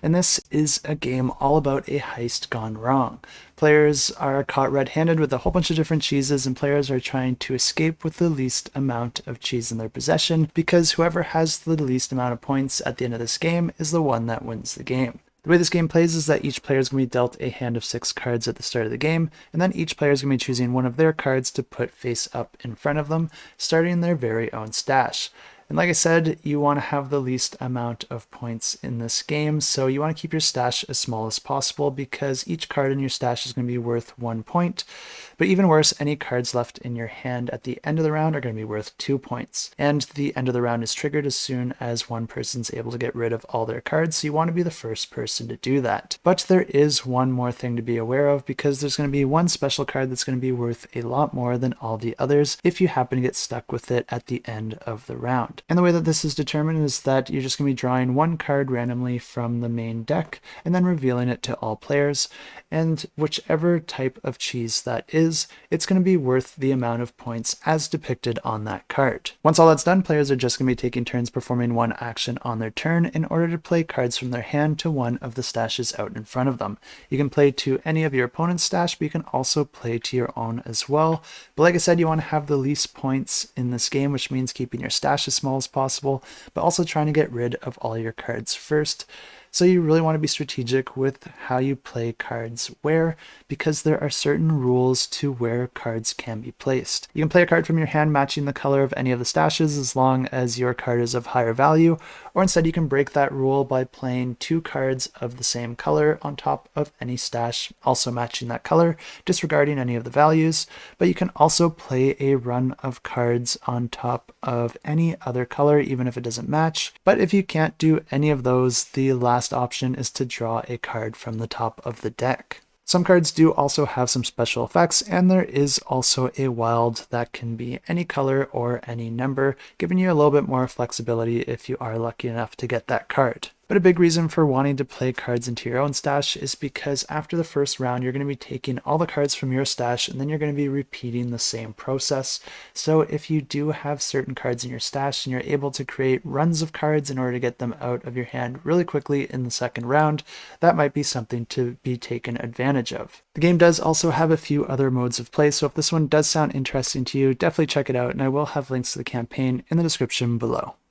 And this is a game all about a heist gone wrong. Players are caught red-handed with a whole bunch of different cheeses, and players are trying to escape with the least amount of cheese in their possession, because whoever has the least amount of points at the end of this game is the one that wins the game. The way this game plays is that each player is going to be dealt a hand of 6 cards at the start of the game, and then each player is going to be choosing one of their cards to put face up in front of them, starting their very own stash. And like I said, you want to have the least amount of points in this game, so you want to keep your stash as small as possible because each card in your stash is going to be worth 1 point. But even worse, any cards left in your hand at the end of the round are going to be worth 2 points. And the end of the round is triggered as soon as one person's able to get rid of all their cards, so you want to be the first person to do that. But there is one more thing to be aware of, because there's going to be one special card that's going to be worth a lot more than all the others if you happen to get stuck with it at the end of the round. And the way that this is determined is that you're just going to be drawing one card randomly from the main deck and then revealing it to all players. And whichever type of cheese that is, it's going to be worth the amount of points as depicted on that card. Once all that's done, players are just going to be taking turns performing one action on their turn in order to play cards from their hand to one of the stashes out in front of them. You can play to any of your opponent's stash, but you can also play to your own as well. But like I said, you want to have the least points in this game, which means keeping your stash as small as possible, but also trying to get rid of all your cards first. So you really want to be strategic with how you play cards where, because there are certain rules to where cards can be placed. You can play a card from your hand matching the color of any of the stashes as long as your card is of higher value, or instead you can break that rule by playing 2 cards of the same color on top of any stash also matching that color, disregarding any of the values. But you can also play a run of cards on top of any other color, even if it doesn't match. But if you can't do any of those, the last option is to draw a card from the top of the deck. Some cards do also have some special effects, and there is also a wild that can be any color or any number, giving you a little bit more flexibility if you are lucky enough to get that card. But a big reason for wanting to play cards into your own stash is because after the first round, you're going to be taking all the cards from your stash, and then you're going to be repeating the same process. So if you do have certain cards in your stash and you're able to create runs of cards in order to get them out of your hand really quickly in the second round, that might be something to be taken advantage of. The game does also have a few other modes of play, so if this one does sound interesting to you, definitely check it out, and I will have links to the campaign in the description below.